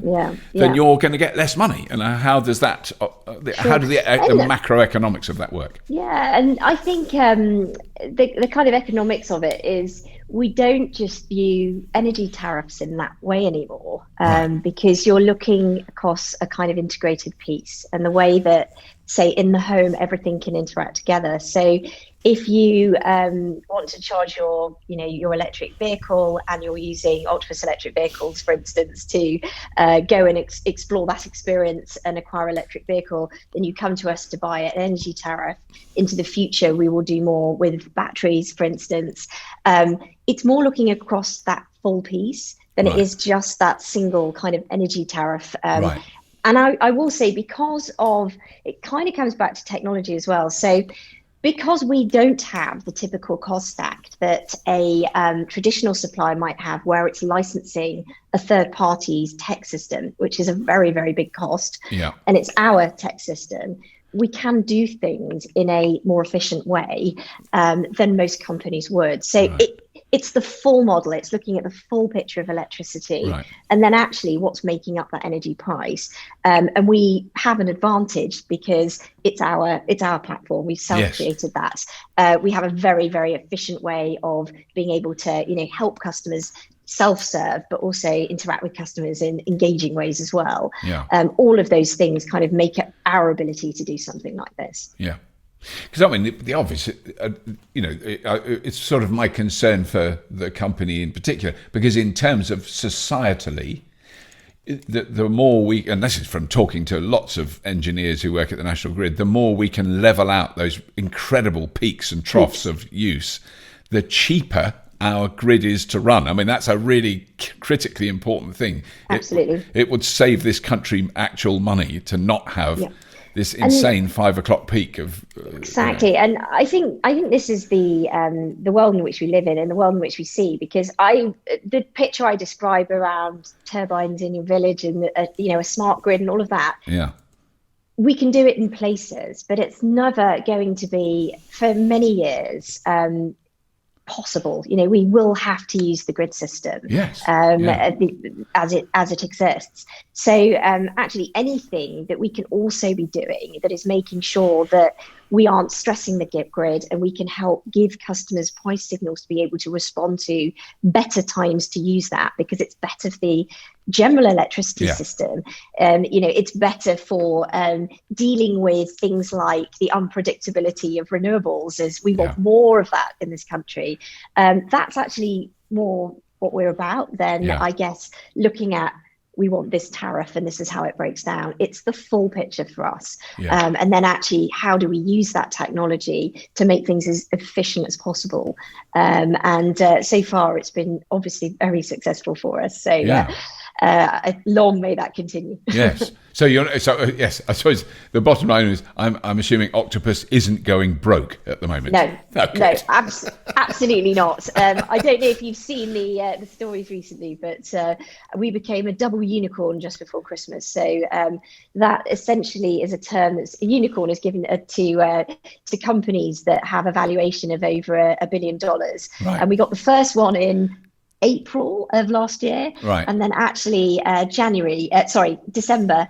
then you're going to get less money. And how does that? How do the macroeconomics of that work? Yeah, and I think the kind of economics of it is we don't just view energy tariffs in that way anymore, because you're looking across a kind of integrated piece, and the way that, say, in the home, everything can interact together. So if you want to charge your electric vehicle, and you're using Octopus electric vehicles, for instance, to go and explore that experience and acquire an electric vehicle, then you come to us to buy an energy tariff. Into the future, we will do more with batteries, for instance. It's more looking across that full piece than it is just that single kind of energy tariff. And I will say, because of, it kind of comes back to technology as well. So because we don't have the typical cost stack that a traditional supplier might have, where it's licensing a third party's tech system, which is a very, very big cost, and it's our tech system, we can do things in a more efficient way than most companies would. So it's the full model. It's looking at the full picture of electricity, and then actually what's making up that energy price. And we have an advantage because it's our platform. We've self-created that. We have a very, very efficient way of being able to, help customers self-serve, but also interact with customers in engaging ways as well. All of those things kind of make up our ability to do something like this. Because I mean, the obvious, it's sort of my concern for the company in particular, because in terms of societally, the more we, and this is from talking to lots of engineers who work at the National Grid, the more we can level out those incredible peaks and troughs of use, the cheaper our grid is to run. I mean, that's a really critically important thing. Absolutely. It would save this country actual money to not have this insane 5 o'clock peak of exactly. And I think this is the world in which we live in, and the world in which we see, because the picture I describe around turbines in your village and a smart grid and all of that. We can do it in places, but it's never going to be, for many years, possible. We will have to use the grid system as it exists. So actually anything that we can also be doing that is making sure that we aren't stressing the grid, and we can help give customers price signals to be able to respond to better times to use that, because it's better for the general electricity system. It's better for dealing with things like the unpredictability of renewables, as we want more of that in this country. That's actually more what we're about than, I guess, looking at, we want this tariff and this is how it breaks down. It's the full picture for us. And then actually, how do we use that technology to make things as efficient as possible? And so far, it's been obviously very successful for us. So long may that continue. So yes, I suppose the bottom line is, I'm assuming Octopus isn't going broke at the moment. No, absolutely not. I don't know if you've seen the stories recently, but we became a double unicorn just before Christmas. So that essentially is a term a unicorn is given to companies that have a valuation of over $1 billion. And we got the first one in April of last year, and then actually December,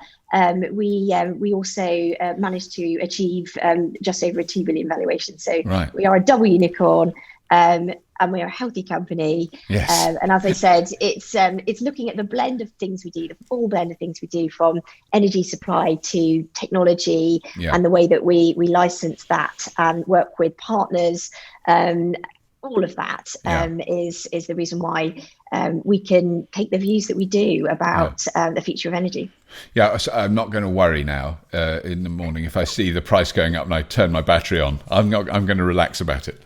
we also managed to achieve just over a $2 billion valuation. So we are a double unicorn, and we're a healthy company. Yes. And as I said, it's looking at the blend of things we do, the full blend of things we do, from energy supply to technology, and the way that we license that and work with partners. All of that is the reason why we can take the views that we do about the future of energy. Yeah, so I'm not going to worry now in the morning if I see the price going up and I turn my battery on. I'm going to relax about it.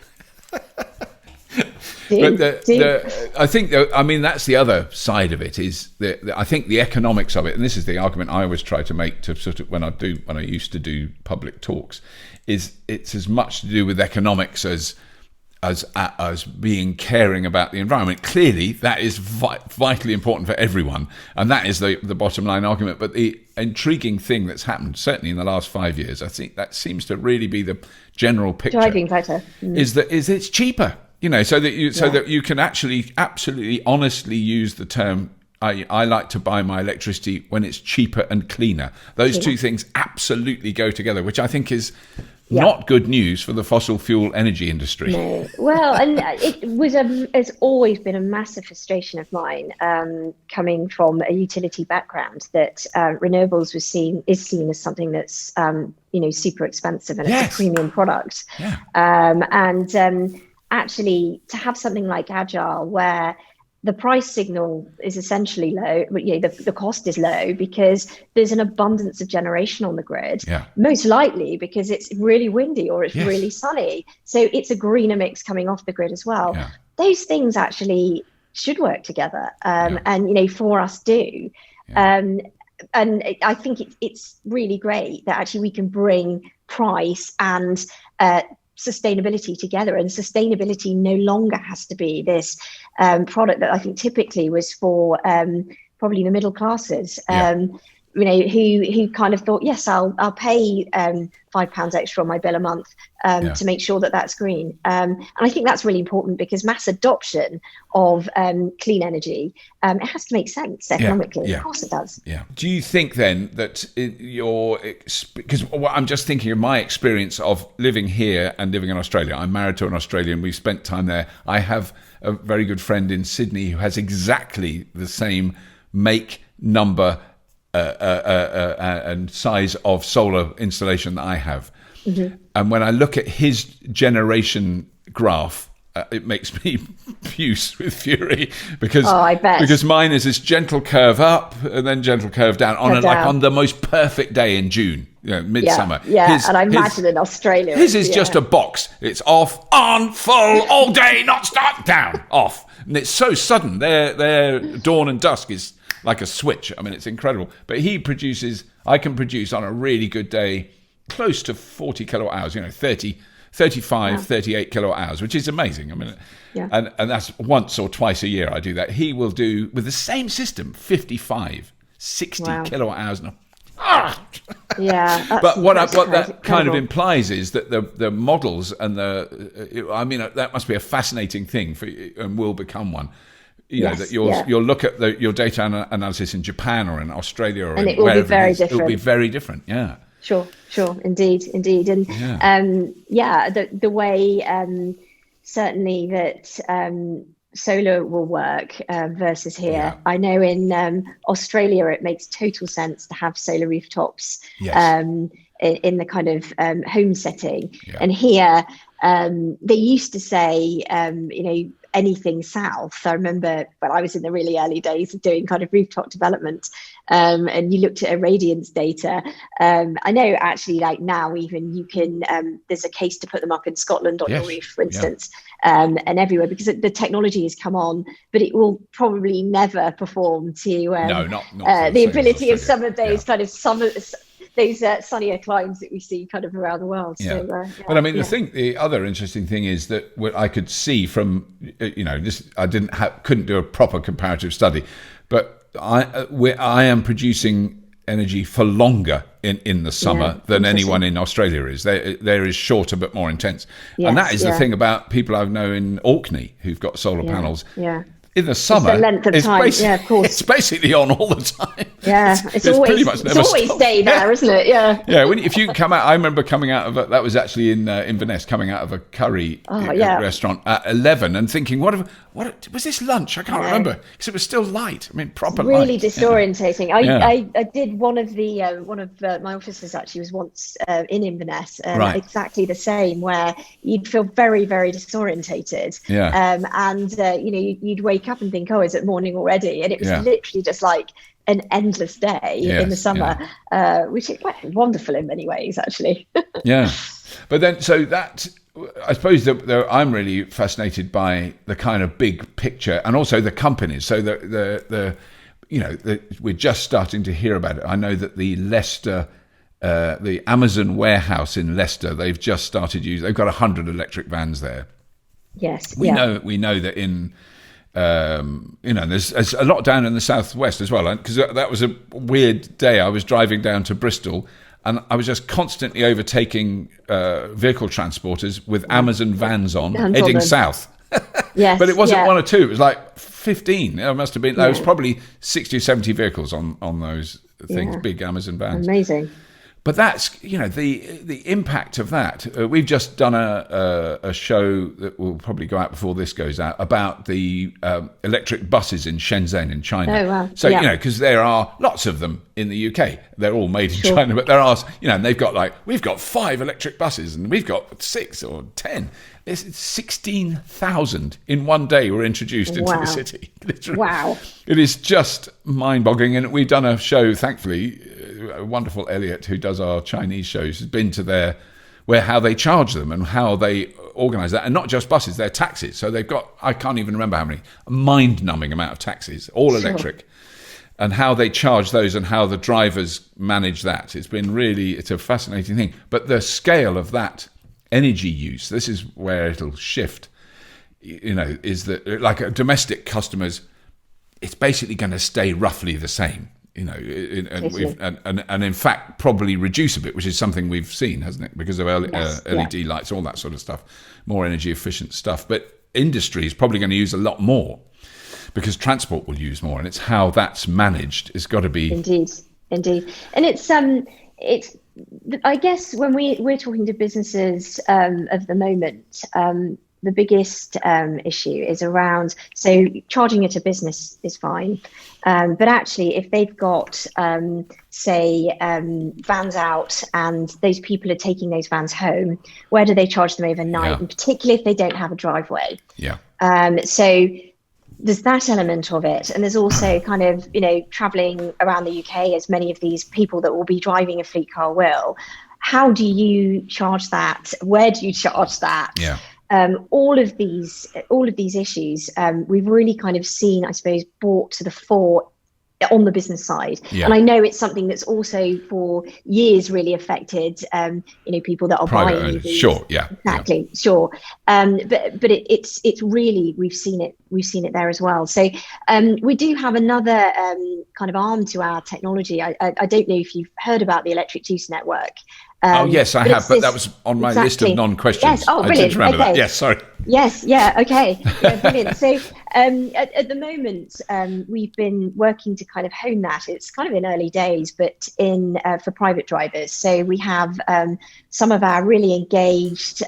I think, I mean, that's the other side of it, is I think the economics of it, and this is the argument I always try to make to sort of when I used to do public talks, is it's as much to do with economics as being caring about the environment. Clearly, that is vitally important for everyone, and that is the bottom line argument. But the intriguing thing that's happened, certainly in the last 5 years, I think that seems to really be the general picture. Driving factor is it's cheaper. So that you can actually absolutely honestly use the term. I like to buy my electricity when it's cheaper and cleaner. Those two things absolutely go together, which I think is not good news for the fossil fuel energy industry. No. Well, and it's always been a massive frustration of mine, coming from a utility background, that renewables is seen as something that's super expensive, and it's a premium product. Actually, to have something like Agile, where the price signal is essentially low, but the cost is low because there's an abundance of generation on the grid, most likely because it's really windy or it's really sunny. So it's a greener mix coming off the grid as well. Those things actually should work together, and for us do. And I think it's really great that actually we can bring price and sustainability together, and sustainability no longer has to be this product that I think typically was for probably the middle classes, who kind of thought, yes, I'll pay £5 extra on my bill a month to make sure that that's green. And I think that's really important, because mass adoption of clean energy, it has to make sense economically. Of course it does. Do you think then that because I'm just thinking of my experience of living here and living in Australia. I'm married to an Australian. We've spent time there. I have a very good friend in Sydney who has exactly the same make, number, and size of solar installation that I have. And when I look at his generation graph, it makes me puce with fury, because I bet. Because mine is this gentle curve up and then gentle curve down on the most perfect day in June, midsummer. And I imagine in Australia his is just a box. It's off, on, full, all day, not stop, down, off, and it's so sudden. Their dawn and dusk is like a switch. I mean, it's incredible. But I can produce on a really good day close to 40 kilowatt hours, 30, 35, 38 kilowatt hours, which is amazing. I mean, and that's once or twice a year I do that. He will do, with the same system, 55, 60 kilowatt hours. But what that kind of implies is that the models and that must be a fascinating thing for you, and will become one. That you'll look at your data analysis in Japan or in Australia, and it will be very different. It will be very different. Sure, indeed, and the way certainly that solar will work versus here. I know in Australia it makes total sense to have solar rooftops in the kind of home setting, and here they used to say anything south. I remember when I was in the really early days of doing kind of rooftop development, and you looked at irradiance data. I know actually, like now, even you can, there's a case to put them up in Scotland on your roof, for instance, and everywhere, because the technology has come on, but it will probably never perform to not the ability of some of those kind of those sunnier climes that we see kind of around the world. But I mean, the other interesting thing is that what I could see from, this, I couldn't do a proper comparative study, but I am producing energy for longer in the summer than anyone in Australia is. There is shorter but more intense. And that is the thing about people I know in Orkney who've got solar panels. in the summer, the length of time. Yeah, of course. It's basically on all the time. Yeah, it's always stay there, isn't it? Yeah. Yeah, if you come out, I remember coming out of that was actually in Inverness, coming out of a curry restaurant at 11 and thinking, what was this lunch? I can't remember because it was still light. I mean, proper light. Really disorientating. I did one of my officers actually was once in Inverness, exactly the same, where you'd feel very, very disorientated. Yeah. And you'd wake up and think, oh, is it morning already? And it was literally just like an endless day in the summer, which is quite wonderful in many ways, actually. Yeah. But then, so that, I suppose that I'm really fascinated by the kind of big picture and also the companies. So we're just starting to hear about it. I know that the Leicester, the Amazon warehouse in Leicester, they've just started they've got 100 electric vans there. Yes. We know that in, there's a lot down in the southwest as well, because that was a weird day. I was driving down to Bristol and I was just constantly overtaking vehicle transporters with Amazon vans heading south. Yes, but it wasn't one or two, it was like 15. It must have been, there was probably 60 or 70 vehicles on those things, big Amazon vans. Amazing. But that's, the impact of that. We've just done a show that will probably go out before this goes out about the electric buses in Shenzhen in China. Oh, wow. So, because there are lots of them in the UK. They're all made in China, but there are, and they've got we've got 5 electric buses and we've got 6 or 10. It's 16,000 in one day were introduced into the city. Literally. Wow. It is just mind-boggling. And we've done a show, thankfully, a wonderful Elliot, who does our Chinese shows, has been to how they charge them and how they organise that. And not just buses, they're taxis. So they've got, I can't even remember how many, a mind-numbing amount of taxis, all electric. And how they charge those and how the drivers manage that. It's a fascinating thing. But the scale of that energy use, this is where it'll shift, is that like domestic customers, it's basically going to stay roughly the same, and in fact probably reduce a bit, which is something we've seen, hasn't it, because of LED lights, all that sort of stuff, more energy efficient stuff. But industry is probably going to use a lot more because transport will use more, and it's how that's managed. It's got to be indeed, and it's I guess when we're talking to businesses of the moment, the biggest issue is around, so charging at a business is fine, but actually if they've got, vans out and those people are taking those vans home, where do they charge them overnight? And particularly if they don't have a driveway. So there's that element of it, and there's also kind of traveling around the UK, as many of these people that will be driving a fleet car will. How do you charge that? Where do you charge that? All of these issues we've really kind of seen, I suppose, brought to the fore on the business side. And I know it's something that's also for years really affected people that are private buying EVs. Sure. But it's really, we've seen it there as well. So we do have another kind of arm to our technology. I don't know if you've heard about the Electric Juice Network. Yes, I have, but that was on my list of non-questions. Yes. Oh, brilliant. I did remember that. Yes, sorry. Yes, yeah, okay. Yeah, brilliant. So at the moment, we've been working to kind of hone that. It's kind of in early days, but for private drivers. So we have some of our really engaged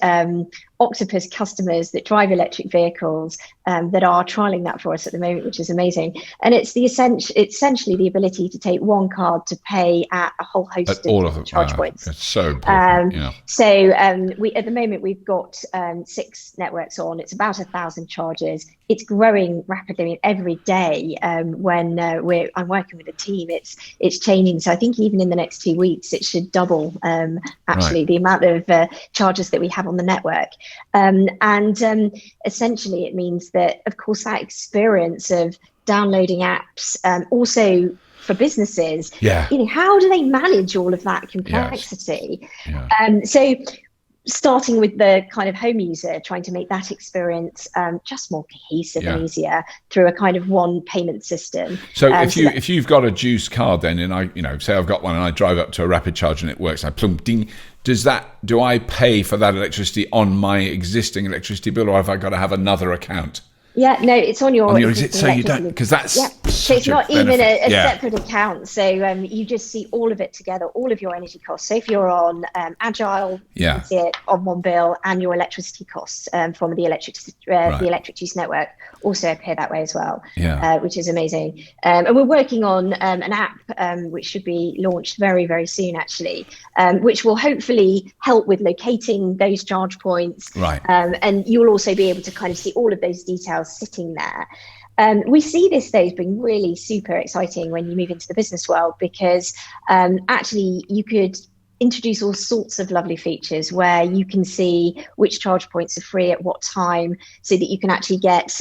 Octopus customers that drive electric vehicles that are trialing that for us at the moment, which is amazing. And it's essentially the ability to take one card to pay at a whole host of charge points. It's so important. So we at the moment we've got 6 networks on. It's about 1,000 chargers. It's growing rapidly every day. When I'm working with a team, it's changing. So I think even in the next 2 weeks, it should double the amount of chargers that we have on the network. Essentially it means that, of course, that experience of downloading apps, also for businesses, how do they manage all of that complexity? So starting with the kind of home user, trying to make that experience just more cohesive and easier through a kind of one payment system. So if you've got a Juice card, then, and I say I've got one and I drive up to a rapid charge and it works, I plump ding. Do I pay for that electricity on my existing electricity bill, or have I got to have another account? Yeah, no, it's on your so you don't, because that's so it's not even a separate account. So you just see all of it together, all of your energy costs. So if you're on Agile, you can see it on one bill, and your electricity costs from the electric use network also appear that way as well, which is amazing. And we're working on an app which should be launched very, very soon, actually, which will hopefully help with locating those charge points. Right. And you'll also be able to kind of see all of those details sitting there. We see this, though, as being really super exciting when you move into the business world, because actually you could introduce all sorts of lovely features where you can see which charge points are free at what time, so that you can actually get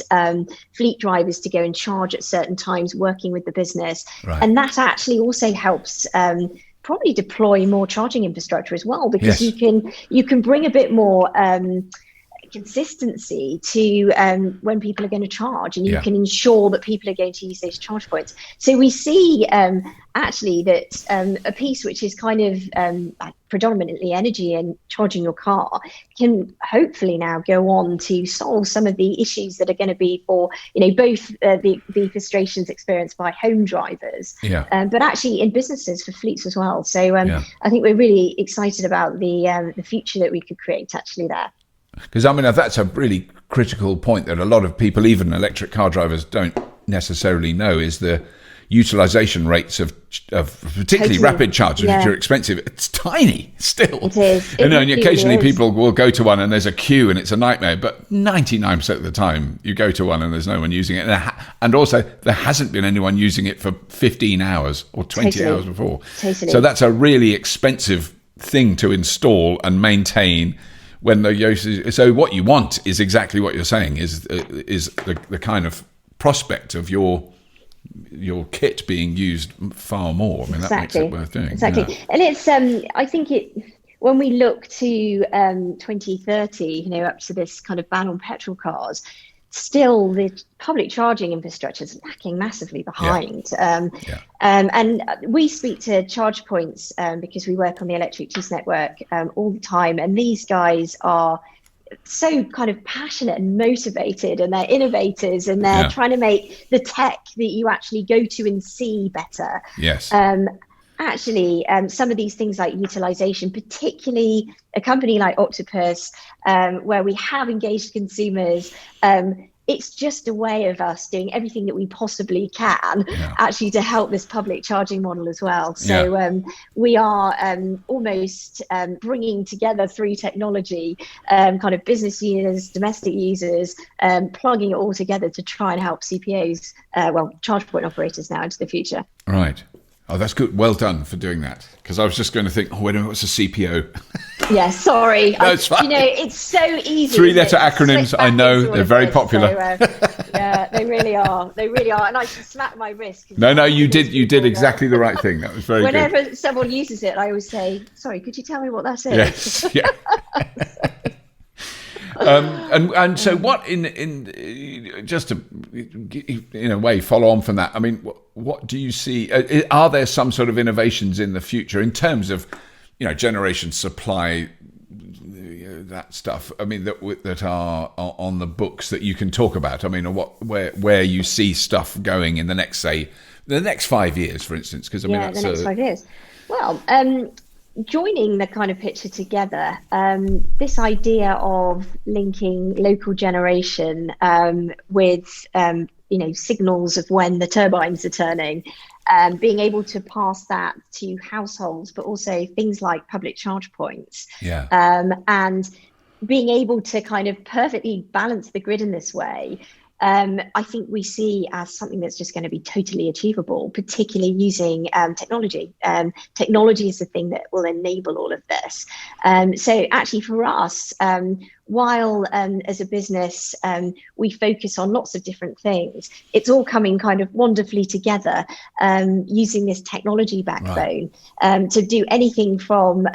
fleet drivers to go and charge at certain times working with the business. Right. And that actually also helps probably deploy more charging infrastructure as well, because you can bring a bit more consistency to when people are going to charge, and you can ensure that people are going to use those charge points. So we see actually that a piece which is kind of predominantly energy and charging your car can hopefully now go on to solve some of the issues that are going to be for both the frustrations experienced by home drivers, but actually in businesses for fleets as well. So I think we're really excited about the future that we could create actually there. Because that's a really critical point that a lot of people, even electric car drivers, don't necessarily know, is the utilization rates of particularly rapid chargers, which are expensive. It's tiny still. It is. And occasionally people will go to one and there's a queue and it's a nightmare, but 99% of the time you go to one and there's no one using it. And also there hasn't been anyone using it for 15 hours or 20 hours before. So that's a really expensive thing to install and maintain. So what you want is exactly what you're saying, is the kind of prospect of your kit being used far more. That makes it worth doing. Exactly. And it's I think when we look to 2030, up to this kind of ban on petrol cars, still the public charging infrastructure is lacking massively behind. And we speak to charge points because we work on the electric use network all the time, and these guys are so kind of passionate and motivated, and they're innovators, and they're trying to make the tech that you actually go to and see better. Actually, some of these things like utilization, particularly a company like Octopus, where we have engaged consumers, it's just a way of us doing everything that we possibly can actually to help this public charging model as well. So we are almost bringing together through technology kind of business users, domestic users, plugging it all together to try and help CPOs, charge point operators now into the future. Right. Oh, that's good. Well done for doing that. Because I was just going to think, wait a minute, what's a CPO? Yeah, sorry. No, it's fine. It's so easy. 3-letter acronyms, I know, they're very popular. So, yeah, they really are. They really are. And I should smack my wrist. No, you did exactly the right thing. That was very good. Whenever someone uses it, I always say, sorry, could you tell me what that is? Yes, yeah. And so what in just to in a way follow on from that, what do you see, are there some sort of innovations in the future in terms of generation supply, that stuff that are on the books that you can talk about, or where you see stuff going in the next 5 years, for instance, because that's the next 5 years. Well, joining the kind of picture together, this idea of linking local generation with signals of when the turbines are turning, being able to pass that to households, but also things like public charge points, and being able to kind of perfectly balance the grid in this way, I think we see as something that's just going to be totally achievable, particularly using technology. Technology is the thing that will enable all of this. So actually for us, while as a business we focus on lots of different things, it's all coming kind of wonderfully together using this technology backbone to do anything from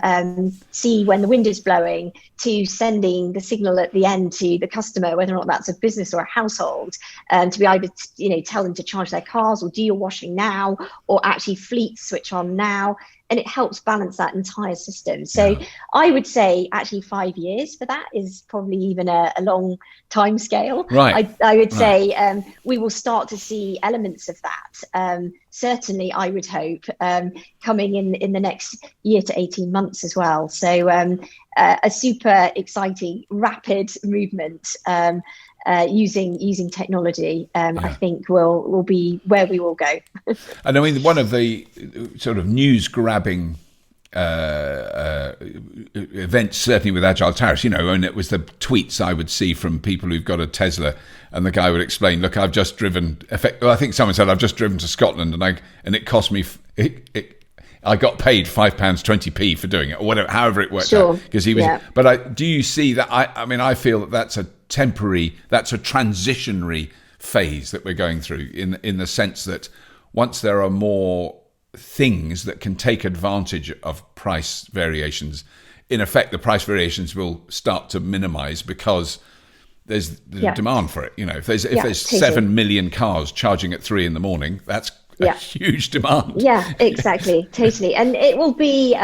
see when the wind is blowing to sending the signal at the end to the customer, whether or not that's a business or a household, to be able to tell them to charge their cars or do your washing now, or actually fleet switch on now. and it helps balance that entire system. So I would say actually 5 years for that is probably even a long time scale. Right. I would say we will start to see elements of that. Certainly, I would hope coming in the next year to 18 months as well. So a super exciting, rapid movement using technology, I think will be where we will go. And I mean, one of the sort of news-grabbing events, certainly with Agile tariffs, and it was the tweets I would see from people who've got a Tesla, and the guy would explain, look, I've just driven, I think someone said, I've just driven to Scotland, and it cost me, I got paid £5.20 for doing it, or whatever, however it worked out. Because he was, but do you see that? I mean, I feel that that's a transitionary phase that we're going through in the sense that once there are more things that can take advantage of price variations, in effect, the price variations will start to minimize because there's the demand for it. If there's totally. 7 million cars charging at 3 a.m, that's a huge demand. Yeah, exactly. Totally. And it will be,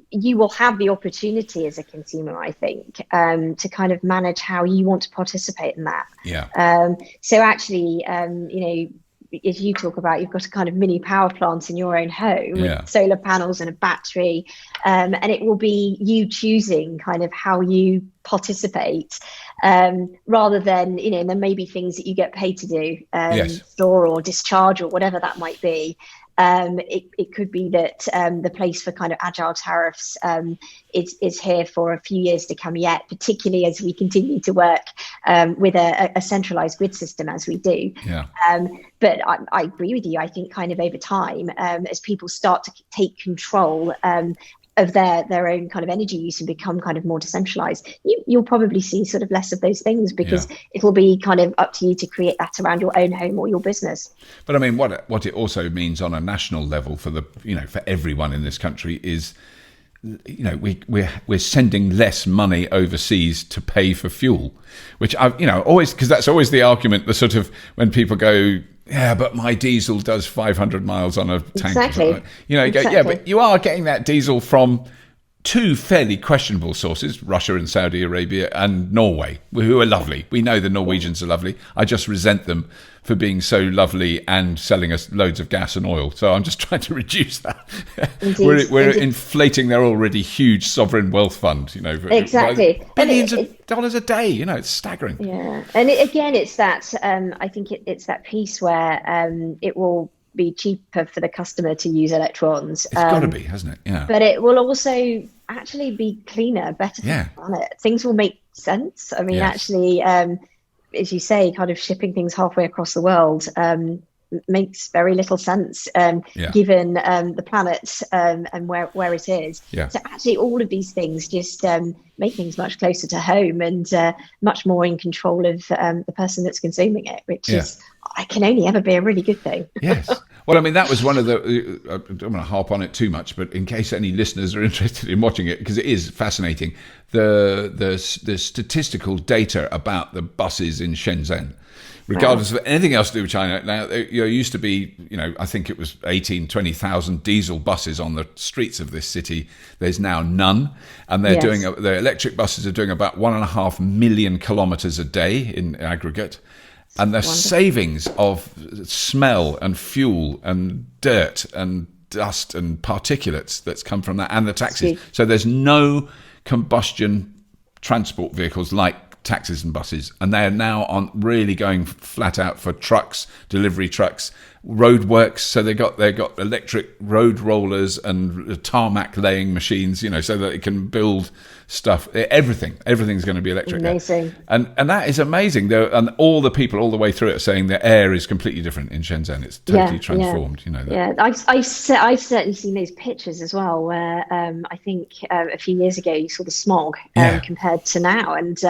you will have the opportunity as a consumer, I think, to kind of manage how you want to participate in that. Yeah. So actually, as you talk about, you've got a kind of mini power plant in your own home with solar panels and a battery, and it will be you choosing kind of how you participate, rather than, there may be things that you get paid to do, store or discharge or whatever that might be. It could be that the place for kind of agile tariffs is here for a few years to come yet, particularly as we continue to work with a centralized grid system as we do. Yeah. But I agree with you. I think kind of over time, as people start to take control of their own kind of energy use and become kind of more decentralized, you'll probably see sort of less of those things, because it will be kind of up to you to create that around your own home or your business. But I mean, what it also means on a national level for for everyone in this country is, we're sending less money overseas to pay for fuel, which I've always, because that's always the argument, the sort of when people go, yeah, but my diesel does 500 miles on a tank. Exactly. You go, yeah, but you are getting that diesel from two fairly questionable sources, Russia and Saudi Arabia and Norway, who are lovely. We know the Norwegians are lovely. I just resent them for being so lovely and selling us loads of gas and oil. So I'm just trying to reduce that. We're inflating their already huge sovereign wealth fund, exactly. Billions of dollars a day, it's staggering. Yeah. And it's that, I think it's that piece where it will be cheaper for the customer to use electrons. It's got to be, hasn't it? Yeah. But it will also actually be cleaner, better for the planet. Things will make sense. I mean, actually, as you say, kind of shipping things halfway across the world makes very little sense given the planet and where it is. Yeah. So actually, all of these things just make things much closer to home and much more in control of the person that's consuming it, which is, I can only ever be a really good thing. Yes. Well, I mean, that was one of the, I don't want to harp on it too much, but in case any listeners are interested in watching it, because it is fascinating, the statistical data about the buses in Shenzhen, regardless of anything else to do with China. Now, there used to be, I think it was 20,000 diesel buses on the streets of this city. There's now none. And they're the electric buses are doing about 1.5 million kilometers a day in aggregate. And the savings of smell and fuel and dirt and dust and particulates that's come from that, and the taxis. So there's no combustion transport vehicles like taxis and buses, and they are now really going flat out for trucks, delivery trucks, roadworks. So they got electric road rollers and tarmac laying machines, so that it can build stuff. Everything's going to be electric. Amazing. And that is amazing. And all the people all the way through it are saying the air is completely different in Shenzhen. It's totally transformed. I've certainly seen those pictures as well, where I think a few years ago you saw the smog compared to now, and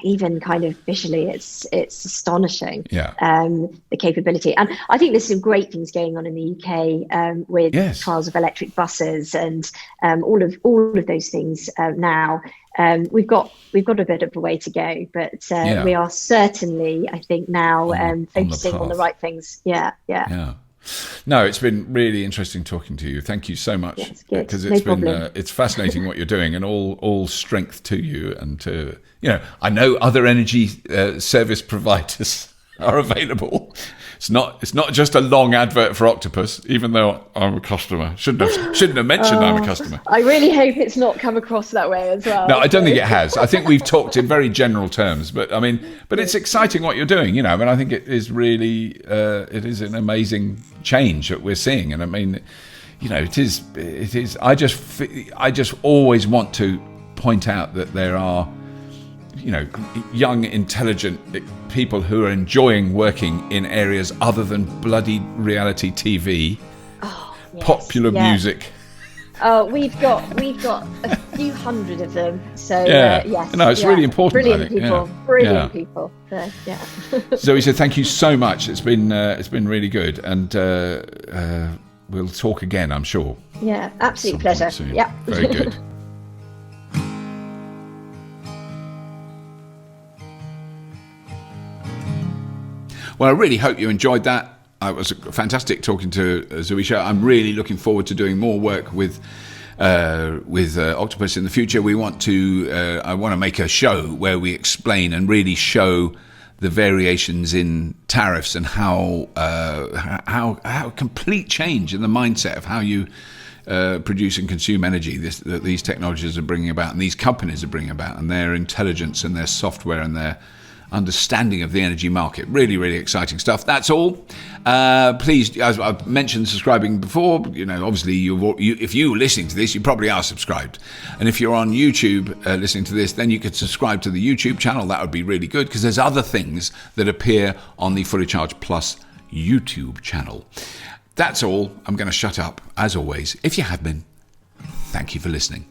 even kind of visually, it's astonishing. The capability, and I think there's some great things going on in the UK with trials of electric buses and all of those things now. We've got a bit of a way to go, but we are certainly, I think, now focusing on the right things. Yeah. No, it's been really interesting talking to you. Thank you so much, because it's fascinating what you're doing, and all strength to you. And to I know other energy service providers are available. It's not just a long advert for Octopus, even though I'm a customer. Shouldn't have mentioned I'm a customer. I really hope it's not come across that way as well. No, I don't think it has. I think we've talked in very general terms, but it's exciting what you're doing. I think it is really it is an amazing change that we're seeing, and it is. I just always want to point out that there are young, intelligent people who are enjoying working in areas other than bloody reality TV, popular music. Oh, we've got a few hundred of them. So yes, it's really important. Brilliant people, brilliant people. So, Zoisa, thank you so much. It's been really good, and we'll talk again, I'm sure. Yeah, absolute pleasure. Soon. Yeah, very good. Well, I really hope you enjoyed that. It was fantastic talking to Zoisa. I'm really looking forward to doing more work with Octopus in the future. I want to make a show where we explain and really show the variations in tariffs and how complete change in the mindset of how you produce and consume energy that these technologies are bringing about, and these companies are bringing about, and their intelligence and their software and their understanding of the energy market. Really, really exciting stuff. That's all. Please, as I've mentioned, subscribing before. Obviously, if you're listening to this, you probably are subscribed. And if you're on YouTube listening to this, then you could subscribe to the YouTube channel. That would be really good, because there's other things that appear on the Fully Charged Plus YouTube channel. That's all. I'm going to shut up. As always, if you have been, thank you for listening.